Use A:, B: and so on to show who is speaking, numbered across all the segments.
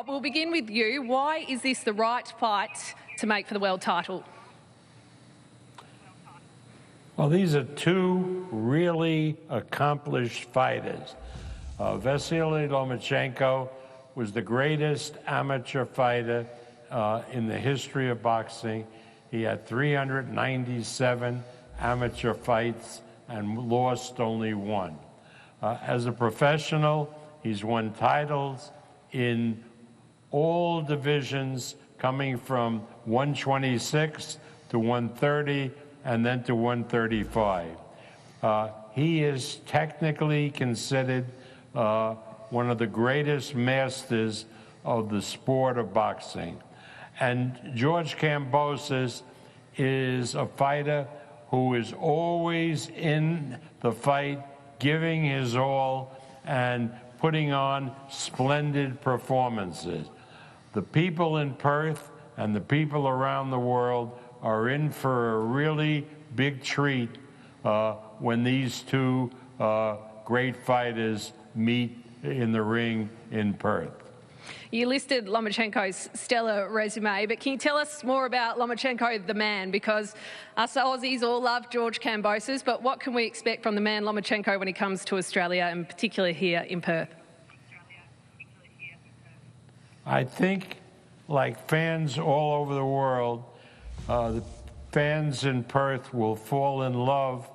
A: we'll begin with you. Why is this the right fight to make for the world title?
B: Well, these are two really accomplished fighters. Vasily Lomachenko was the greatest amateur fighter in the history of boxing. He had 397 amateur fights and lost only one. As a professional, he's won titles in all divisions, coming from 126 to 130 and then to 135. He is technically considered one of the greatest masters of the sport of boxing. And George Kambosos is a fighter who is always in the fight, giving his all and putting on splendid performances. The people in Perth and the people around the world are in for a really big treat when these two great fighters meet in the ring in Perth.
A: You listed Lomachenko's stellar resume, but can you tell us more about Lomachenko, the man? Because us Aussies all love George Kambosos, but what can we expect from the man Lomachenko when he comes to Australia, and particularly here in Perth?
B: I think, like fans all over the world, the fans in Perth will fall in love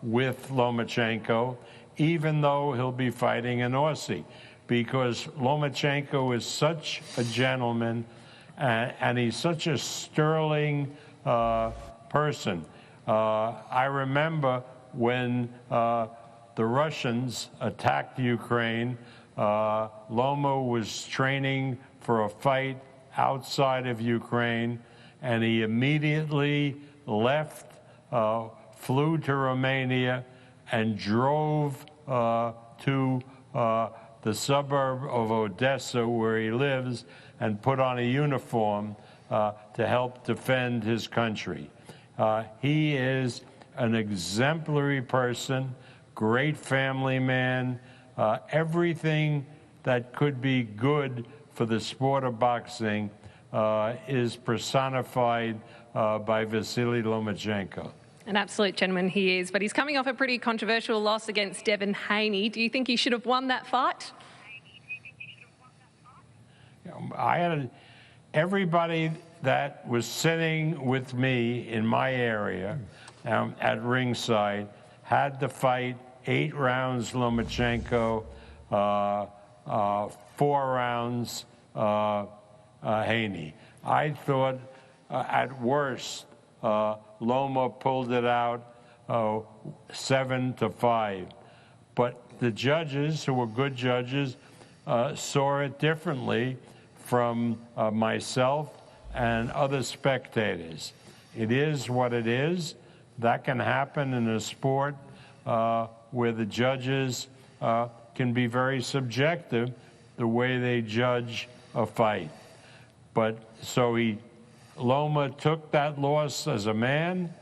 B: with Lomachenko, even though he'll be fighting an Aussie, because Lomachenko is such a gentleman and he's such a sterling person. I remember when the Russians attacked Ukraine, Loma was training for a fight outside of Ukraine, and he immediately left, flew to Romania, and drove to the suburb of Odessa, where he lives, and put on a uniform to help defend his country. He is an exemplary person, great family man, everything that could be good for the sport of boxing is personified by Vasily Lomachenko.
A: An absolute gentleman he is, but he's coming off a pretty controversial loss against Devin Haney. Do you think he should have won that fight?
B: Everybody that was sitting with me in my area at ringside had to fight 8 rounds Lomachenko, 4 rounds Haney. I thought at worst Loma pulled it out 7-5. But the judges, who were good judges, saw it differently from myself and other spectators. It is what it is. That can happen in a sport where the judges can be very subjective the way they judge a fight. But so Loma took that loss as a man,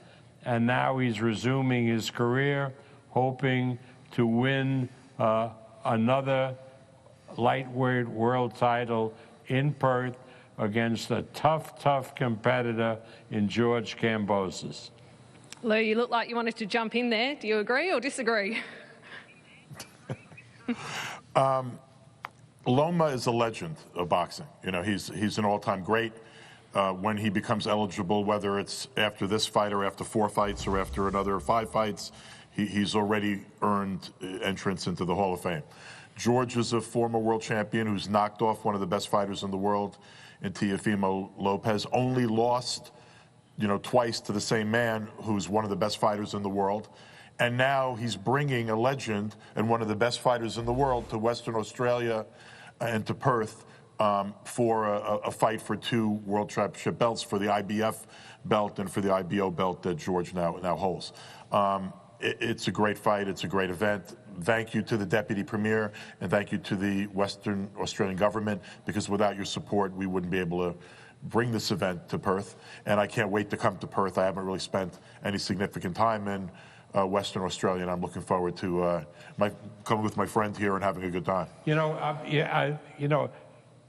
B: and now he's resuming his career, hoping to win another lightweight world title in Perth against a tough competitor in George Kambosos.
A: Lou, you look like you wanted to jump in there. Do you agree or disagree?
C: Loma is a legend of boxing. You know, he's an all-time great. When he becomes eligible, whether it's after this fight or after 4 fights or after another 5 fights, he's already earned entrance into the Hall of Fame. George is a former world champion who's knocked off one of the best fighters in the world in Teofimo Lopez, only lost, twice to the same man who's one of the best fighters in the world. And now he's bringing a legend and one of the best fighters in the world to Western Australia and to Perth for a fight for 2 world championship belts, for the IBF belt and for the IBO belt that George now holds. It's a great fight. It's a great event. Thank you to the Deputy Premier and thank you to the Western Australian government, because without your support, we wouldn't be able to bring this event to Perth. And I can't wait to come to Perth. I haven't really spent any significant time in Western Australia, and I'm looking forward to coming with my friend here and having a good time.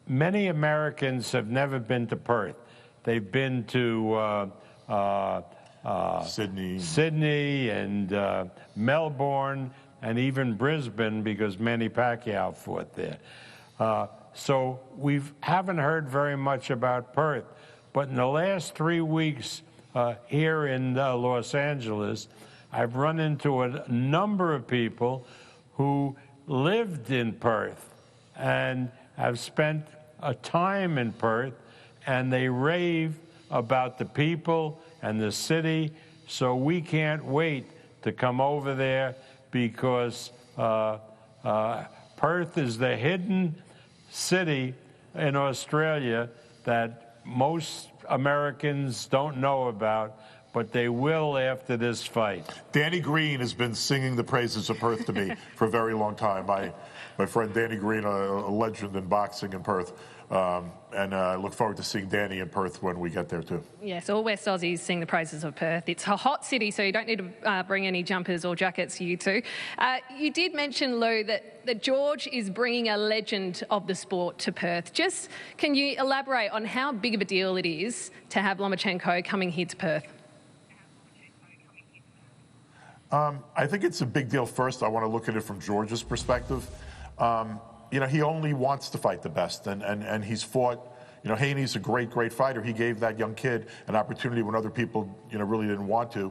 B: many Americans have never been to Perth. They've been to Sydney and Melbourne and even Brisbane because Manny Pacquiao fought there. So we haven't heard very much about Perth. But in the last 3 weeks here in Los Angeles, I've run into a number of people who lived in Perth and have spent a time in Perth, and they rave about the people and the city. So we can't wait to come over there because Perth is the hidden city in Australia that most Americans don't know about, but they will after this fight.
C: Danny Green has been singing the praises of Perth to me for a very long time. My friend Danny Green, a legend in boxing in Perth. And I look forward to seeing Danny in Perth when we get there, too.
A: Yes, all West Aussies sing the praises of Perth. It's a hot city, so you don't need to bring any jumpers or jackets, you two. You did mention, Lou, that George is bringing a legend of the sport to Perth. Just can you elaborate on how big of a deal it is to have Lomachenko coming here to Perth?
C: I think it's a big deal. First, I want to look at it from George's perspective. You know, he only wants to fight the best, and he's fought. You know, Haney's a great fighter. He gave that young kid an opportunity when other people, you know, really didn't want to.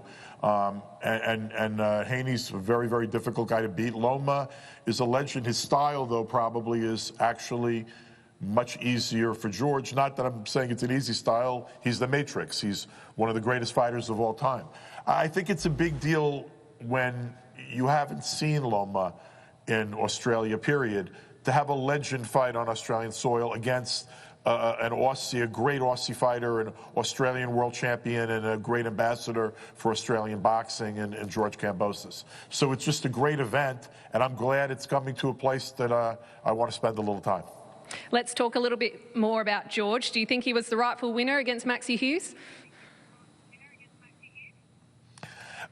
C: Haney's a very difficult guy to beat. Loma is a legend. His style, though, probably is actually much easier for George. Not that I'm saying it's an easy style. He's the Matrix. He's one of the greatest fighters of all time. I think it's a big deal when you haven't seen Loma in Australia, period, to have a legend fight on Australian soil against an Aussie, a great Aussie fighter, an Australian world champion, and a great ambassador for Australian boxing, and George Kambosos. So it's just a great event, and I'm glad it's coming to a place that I want to spend a little time.
A: Let's talk a little bit more about George. Do you think he was the rightful winner against Maxie Hughes?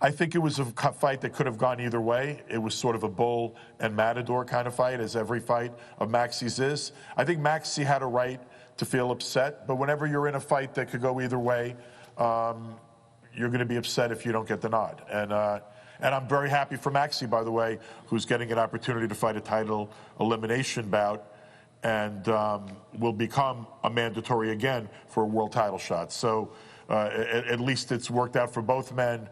C: I think it was a fight that could have gone either way. It was sort of a bull and matador kind of fight, as every fight of Maxie's is. I think Maxie had a right to feel upset, but whenever you're in a fight that could go either way, you're going to be upset if you don't get the nod. And I'm very happy for Maxie, by the way, who's getting an opportunity to fight a title elimination bout and will become a mandatory again for a world title shot. So at least it's worked out for both men.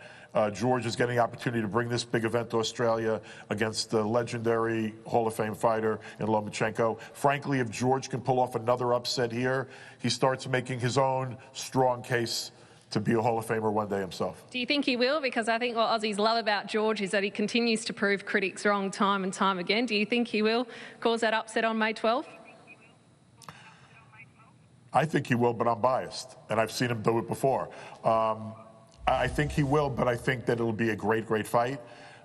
C: George is getting the opportunity to bring this big event to Australia against the legendary Hall of Fame fighter in Lomachenko. Frankly, if George can pull off another upset here, he starts making his own strong case to be a Hall of Famer one day himself.
A: Do you think he will? Because I think what Aussies love about George is that he continues to prove critics wrong time and time again. Do you think he will cause that upset on May 12th?
C: I think he will, but I'm biased, and I've seen him do it before. I think he will, but I think that it'll be a great fight.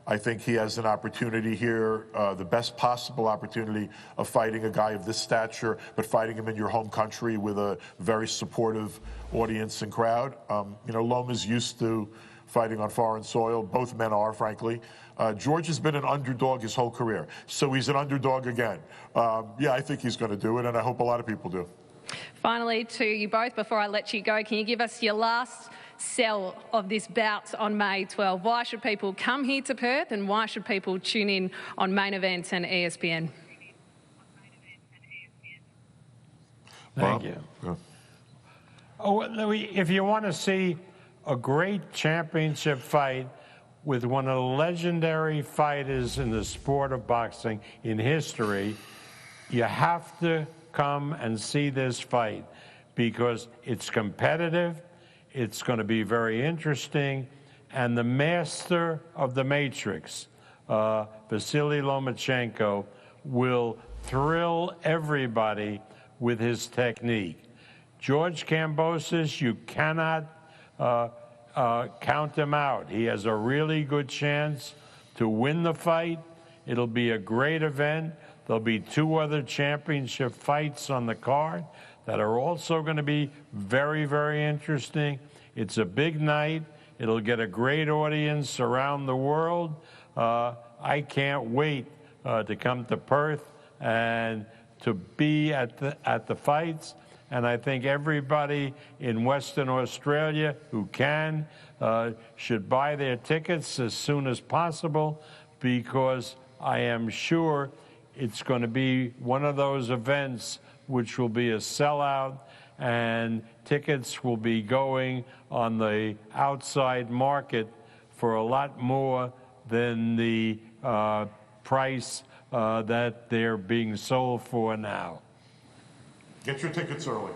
C: I think he has an opportunity here, the best possible opportunity of fighting a guy of this stature, but fighting him in your home country with a very supportive audience and crowd. You know, Loma's used to fighting on foreign soil. Both men are, frankly. George has been an underdog his whole career, so he's an underdog again. Yeah, I think he's going to do it, and I hope a lot of people do.
A: Finally, to you both, before I let you go, can you give us your last sell of this bout on May 12? Why should people come here to Perth, and why should people tune in on Main Event and ESPN?
B: Thank you. Yeah. Oh, if you want to see a great championship fight with one of the legendary fighters in the sport of boxing in history, you have to come and see this fight because it's competitive. It's going to be very interesting, and the master of the Matrix, Vasily Lomachenko, will thrill everybody with his technique. George Kambosos, you cannot count him out. He has a really good chance to win the fight. It'll be a great event. There'll be 2 other championship fights on the card that are also going to be very interesting. It's a big night. It'll get a great audience around the world. I can't wait to come to Perth and to be at the fights. And I think everybody in Western Australia who can should buy their tickets as soon as possible, because I am sure it's going to be one of those events which will be a sellout, and tickets will be going on the outside market for a lot more than the price that they're being sold for now.
C: Get your tickets early.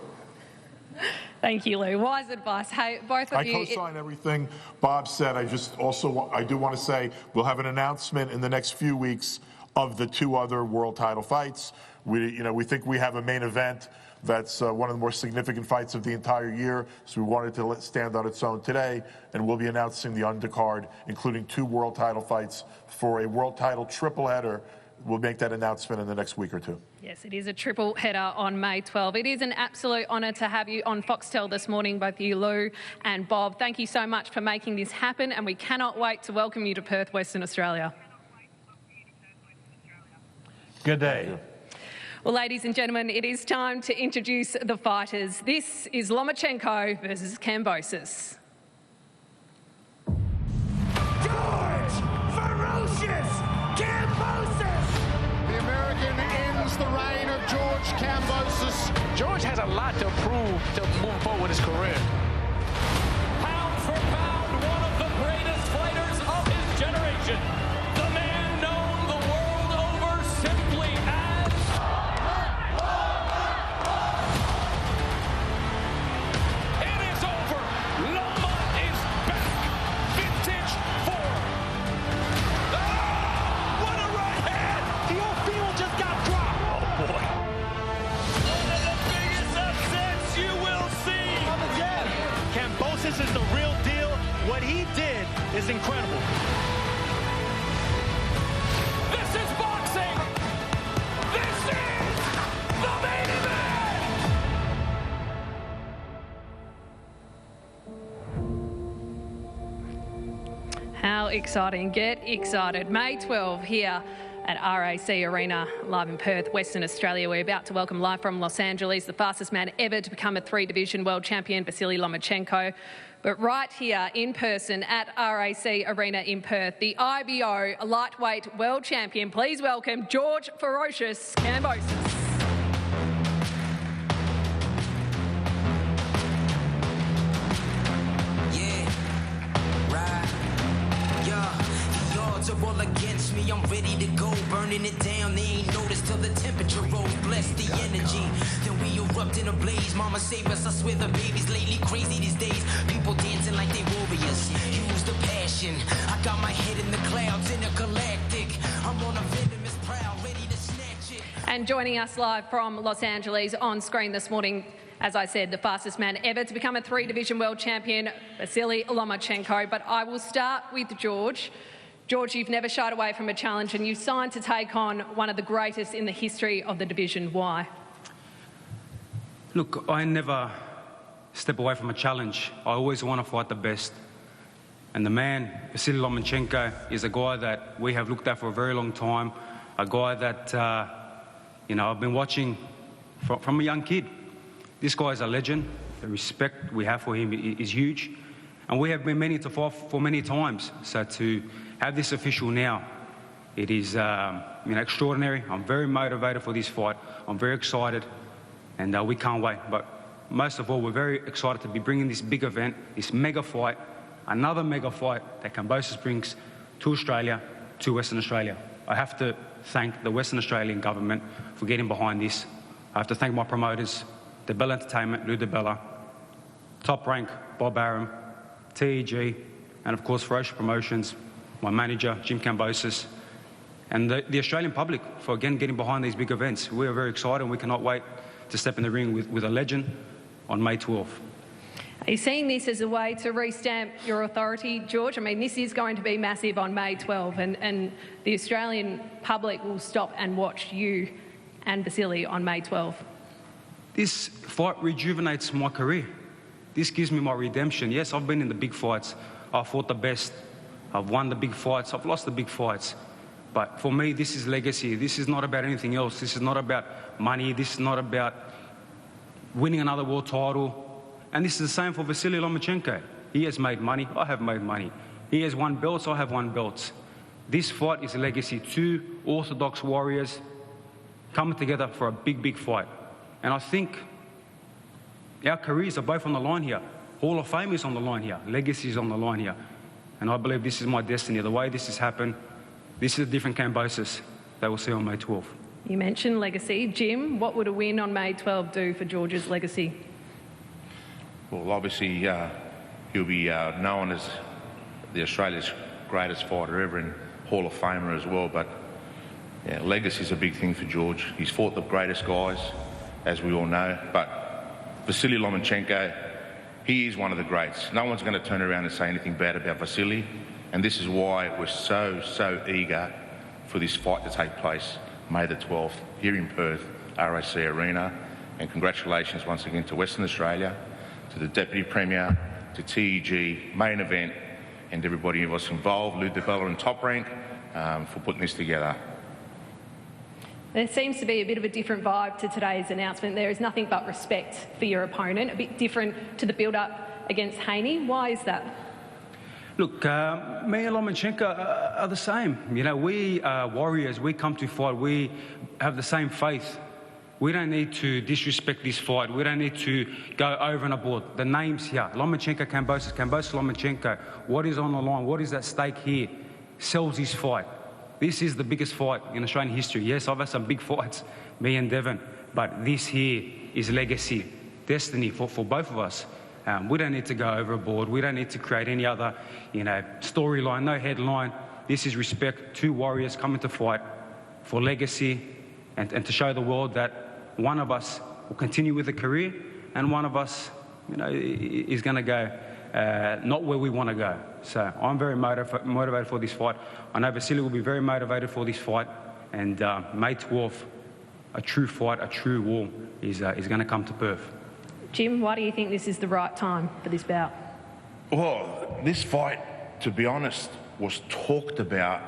A: Thank you, Lou. Wise advice. Hey, both of you.
C: I co-sign everything Bob said. I do want to say we'll have an announcement in the next few weeks of the 2 other world title fights. We think we have a main event that's one of the more significant fights of the entire year, so we wanted to stand on its own today, and we'll be announcing the undercard, including 2 world title fights for a world title triple header. We'll make that announcement in the next week or 2.
A: Yes, it is a triple header on May 12. It is an absolute honour to have you on Foxtel this morning, both you, Lou and Bob. Thank you so much for making this happen, and we cannot wait to welcome you to Perth, Western Australia.
B: Good day.
A: Well, ladies and gentlemen, it is time to introduce the fighters. This is Lomachenko versus Kambosos.
D: George Ferocious Kambosos! The American ends the reign of George Kambosos.
E: George has a lot to prove to move forward with his career.
F: Pound for pound, one of the greatest fighters of his generation. The man known the world over simply as... It is over. Loma is back. Vintage form. Oh, what a right hand. The old field just got dropped. Oh, boy. One of the biggest upsets you will see.
E: Kambosos is the real deal. What he did is incredible.
F: This is boxing. This is the main event.
A: How exciting. Get excited. May 12 here at RAC Arena, live in Perth, Western Australia. We're about to welcome live from Los Angeles the fastest man ever to become a 3-division world champion, Vasily Lomachenko. But right here in person at RAC Arena in Perth, the IBO lightweight world champion. Please welcome George Ferocious Kambosos.
G: Are all against me, I'm ready to go, burning it down. They ain't noticed till the temperature rose. Bless the energy, then we erupt in a blaze. Mama save us, I swear the baby's lately crazy these days. People dancing like they warriors, use the passion. I got my head in the clouds, intergalactic. I'm on a venomous prowl, ready to snatch it.
A: And joining us live from Los Angeles on screen this morning, as I said, the fastest man ever to become a 3-division world champion, Vasily Lomachenko. But I will start with George. George, you've never shied away from a challenge, and you signed to take on one of the greatest in the history of the division. Why?
H: Look, I never step away from a challenge. I always want to fight the best. And the man, Vasily Lomachenko, is a guy that we have looked at for a very long time, a guy that, I've been watching from a young kid. This guy is a legend. The respect we have for him is huge. And we have been meaning to fight for many times. So to have this official now, it is extraordinary. I'm very motivated for this fight. I'm very excited, and we can't wait. But most of all, we're very excited to be bringing this big event, this mega fight, another mega fight that Kambosos brings to Australia, to Western Australia. I have to thank the Western Australian government for getting behind this. I have to thank my promoters, the Bell Entertainment, Lou DeBella, Top Rank, Bob Arum, TEG, and of course Ferocious Promotions, my manager, Jim Kambosos, and the Australian public for again getting behind these big events. We are very excited, and we cannot wait to step in the ring with a legend on May 12th.
A: Are you seeing this as a way to restamp your authority, George? I mean, this is going to be massive on May 12, and the Australian public will stop and watch you and Vasily on May 12.
H: This fight rejuvenates my career. This gives me my redemption. Yes, I've been in the big fights. I've fought the best. I've won the big fights. I've lost the big fights. But for me, this is legacy. This is not about anything else. This is not about money. This is not about winning another world title. And this is the same for Vasily Lomachenko. He has made money. I have made money. He has won belts. I have won belts. This fight is a legacy. Two orthodox warriors coming together for a big, big fight. And I think our careers are both on the line here. Hall of Fame is on the line here. Legacy is on the line here. And I believe this is my destiny. The way this has happened, this is a different Kambosos that we'll see on May 12th.
A: You mentioned legacy. Jim, what would a win on May 12 do for George's legacy?
I: Well, obviously, he'll be known as Australia's greatest fighter ever and Hall of Famer as well. But yeah, legacy is a big thing for George. He's fought the greatest guys, as we all know. But Vasily Lomachenko, he is one of the greats. No one's going to turn around and say anything bad about Vasily. And this is why we're so eager for this fight to take place May the 12th here in Perth, RAC Arena. And congratulations once again to Western Australia, to the Deputy Premier, to TEG, main event, and everybody who was involved, Lou DeBella and Top Rank, for putting this together.
A: There seems to be a bit of a different vibe to today's announcement. There is nothing but respect for your opponent, a bit different to the build-up against Haney. Why is that?
H: Look, me and Lomachenko are the same. You know, we are warriors. We come to fight. We have the same faith. We don't need to disrespect this fight. We don't need to go over and abroad. The names here, Lomachenko, Kambosos, Kambosos, Lomachenko. What is on the line? What is at stake here? Sells this fight. This is the biggest fight in Australian history. Yes, I've had some big fights, me and Devon, but this here is legacy, destiny for both of us. We don't need to go overboard. We don't need to create any other, storyline, no headline. This is respect. Two warriors coming to fight for legacy and to show the world that one of us will continue with a career and one of us, is going to go not where we want to go. So I'm very motivated for this fight. I know Vasily will be very motivated for this fight. And May 12th, a true fight, a true war is going to come to Perth.
A: Jim, why do you think this is the right time for this bout?
I: Well, this fight, to be honest, was talked about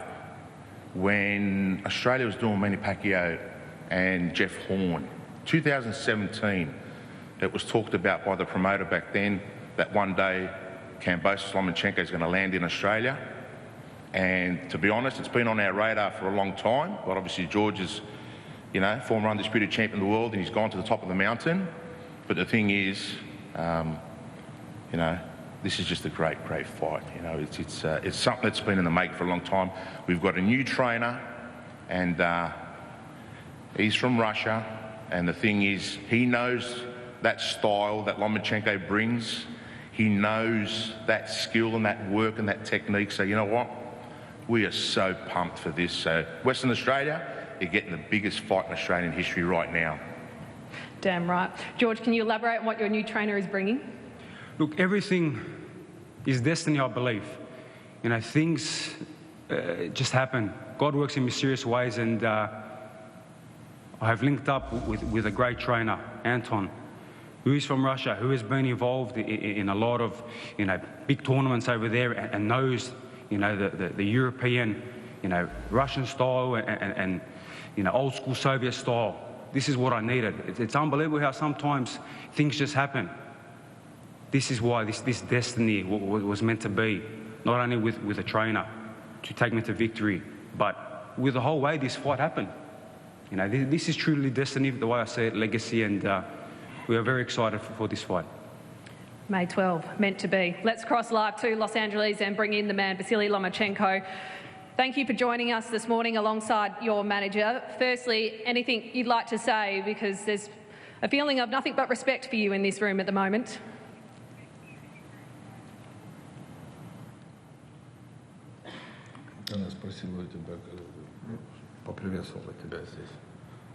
I: when Australia was doing Manny Pacquiao and Jeff Horn. 2017, it was talked about by the promoter back then that one day Kambosos Lomachenko is going to land in Australia. And to be honest, it's been on our radar for a long time. But obviously George is, former undisputed champion of the world and he's gone to the top of the mountain. But the thing is, this is just a great fight. It's something that's been in the make for a long time. We've got a new trainer, and he's from Russia. And the thing is, he knows that style that Lomachenko brings. He knows that skill and that work and that technique. So you know what? We are so pumped for this. So Western Australia, you're getting the biggest fight in Australian history right now.
A: Damn right. George, can you elaborate on what your new trainer is bringing?
H: Look, everything is destiny, I believe. Things just happen. God works in mysterious ways, and I have linked up with a great trainer, Anton, who is from Russia, who has been involved in a lot of, big tournaments over there and knows, the European, Russian style and old school Soviet style. This is what I needed. It's unbelievable how sometimes things just happen. This is why this destiny was meant to be, not only with a trainer to take me to victory, but with the whole way this fight happened. This is truly destiny, the way I see it, legacy, and we are very excited for this fight.
A: May 12, meant to be. Let's cross live to Los Angeles and bring in the man, Vasily Lomachenko. Thank you for joining us this morning alongside your manager. Firstly, anything you'd like to say, because there's a feeling of nothing but respect for you in this room at the moment.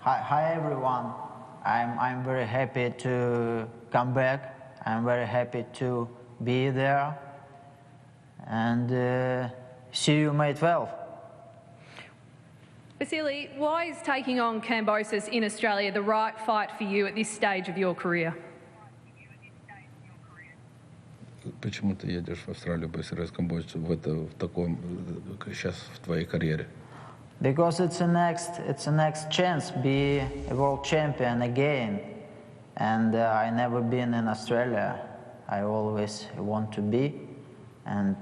J: Hi everyone. I'm very happy to come back. I'm very happy to be there. And see you May 12th.
A: Vasily, why is taking on Kambosos in Australia the right fight for you at this stage of your career?
K: Почему ты едешь в Австралию быстро с Камбоджей в таком сейчас в твоей карьере?
J: Because it's a next chance be a world champion again, and I never been in Australia. I always want to be, and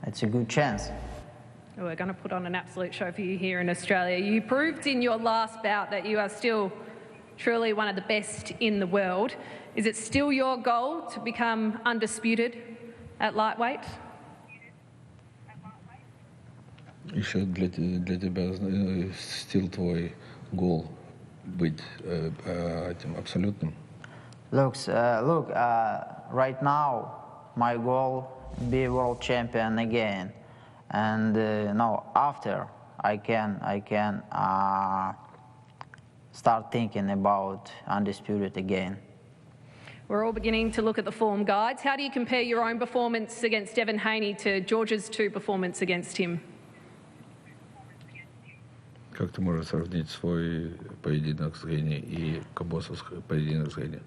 J: it's a good chance.
A: We're going to put on an absolute show for you here in Australia. You proved in your last bout that you are still truly one of the best in the world. Is it still your goal to become undisputed at lightweight?
K: Еще для тебя still твой goal быть этим абсолютным?
J: Look, right now my goal be world champion again, and now after I can start thinking about undisputed again.
A: We're all beginning to look at the form guides. How do you compare your own performance against Devin Haney to George's two performances against him?
K: Как ты можешь сравнить свой поединок с Генни и Камбосос поединок с Генни?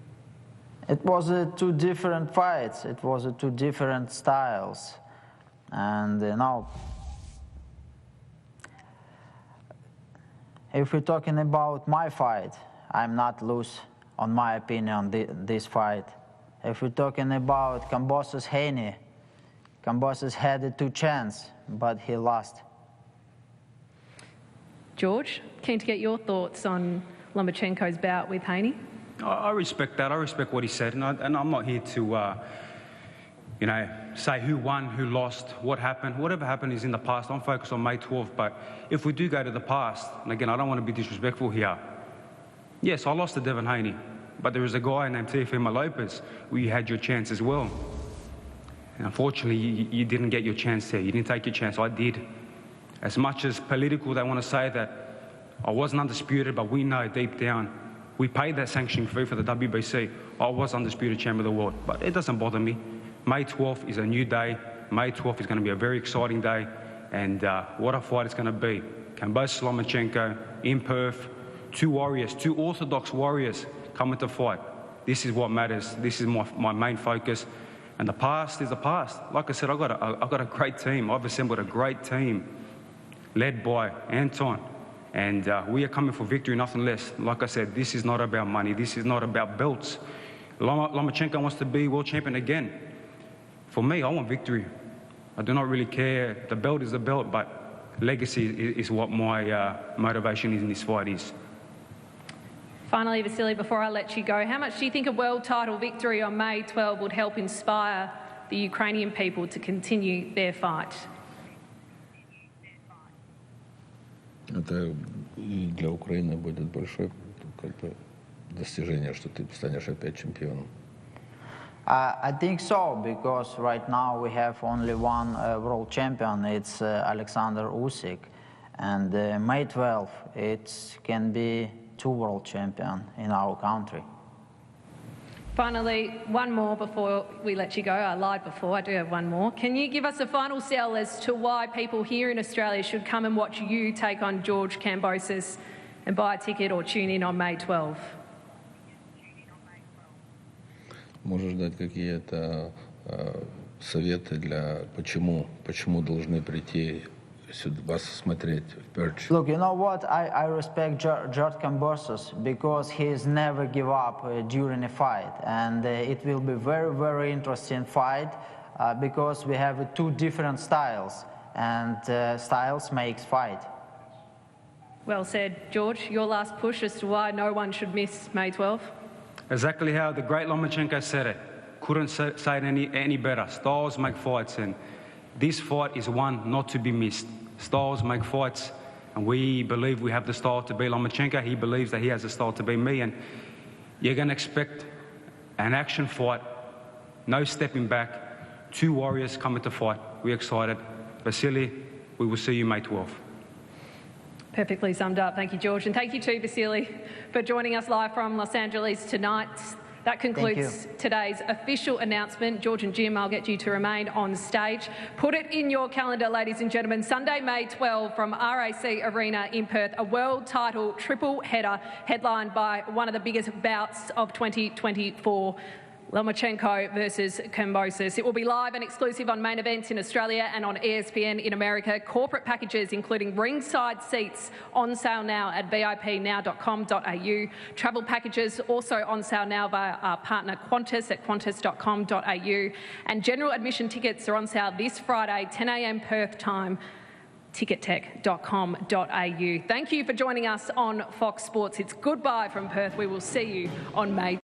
J: It was two different fights. It was two different styles, and now, if we're talking about my fight, I'm not lose, on my opinion, this fight. If we're talking about Kambosos Haney, Kambosos had two chances, but he lost.
A: George, keen to get your thoughts on Lomachenko's bout with Haney.
H: I respect that. I respect what he said, and I'm not here to, say who won, who lost, what happened. Whatever happened is in the past. I'm focused on May 12th. But if we do go to the past, and again, I don't want to be disrespectful here. Yes, I lost to Devin Haney, but there is a guy named Teofimo Lopez where you had your chance as well. And unfortunately, you didn't get your chance there. You didn't take your chance. I did. As much as political they want to say that I wasn't undisputed, but we know deep down, we paid that sanctioning fee for the WBC. I was undisputed champion of the world, but it doesn't bother me. May 12th is a new day. May 12th is going to be a very exciting day, and what a fight it's going to be. Kambosos Lomachenko in Perth, two warriors, two orthodox warriors coming to fight. This is what matters. This is my main focus, and the past is the past. Like I said, I've got a great team. I've assembled a great team, led by Anton. And we are coming for victory, nothing less. Like I said, this is not about money. This is not about belts. Lomachenko wants to be world champion again. For me, I want victory. I do not really care. The belt is the belt, but legacy is what my motivation is in this fight is.
A: Finally, Vasily, before I let you go, how much do you think a world title victory on May 12 would help inspire the Ukrainian people to continue their fight?
K: Это и для Украины будет большое достижение, что ты станешь опять чемпионом.
J: I think so, because right now we have only one world champion. It's Alexander Usyk, and May 12 it can be two world champions in our country.
A: Finally, one more before we let you go. I lied before, I do have one more. Can you give us a final sell as to why people here in Australia should come and watch you take on George Kambosos and buy a ticket or tune in on May 12?
K: Можешь дать какие-то советы для почему должны прийти сюда вас смотреть в Perth?
J: Look, you know what? I respect George Kambosos because he's never give up during a fight, and it will be very, very interesting fight because we have two different styles, and styles makes fight.
A: Well said, George. Your last push as to why no one should miss May 12?
H: Exactly how the great Lomachenko said it. Couldn't say it any better. Styles make fights, and this fight is one not to be missed. Styles make fights, and we believe we have the style to be Lomachenko. He believes that he has the style to be me, and you're going to expect an action fight, no stepping back, two warriors coming to fight. We're excited. Vasily, we will see you May 12th.
A: Perfectly summed up. Thank you, George. And thank you too, Vasily, for joining us live from Los Angeles tonight. That concludes today's official announcement. George and Jim, I'll get you to remain on stage. Put it in your calendar, ladies and gentlemen. Sunday, May 12 from RAC Arena in Perth, a world title triple header headlined by one of the biggest bouts of 2024. Lomachenko versus Kambosos. It will be live and exclusive on Main Events in Australia and on ESPN in America. Corporate packages, including ringside seats, on sale now at vipnow.com.au. Travel packages also on sale now via our partner Qantas at qantas.com.au. And general admission tickets are on sale this Friday, 10 a.m. Perth time. Tickettech.com.au. Thank you for joining us on Fox Sports. It's goodbye from Perth. We will see you on May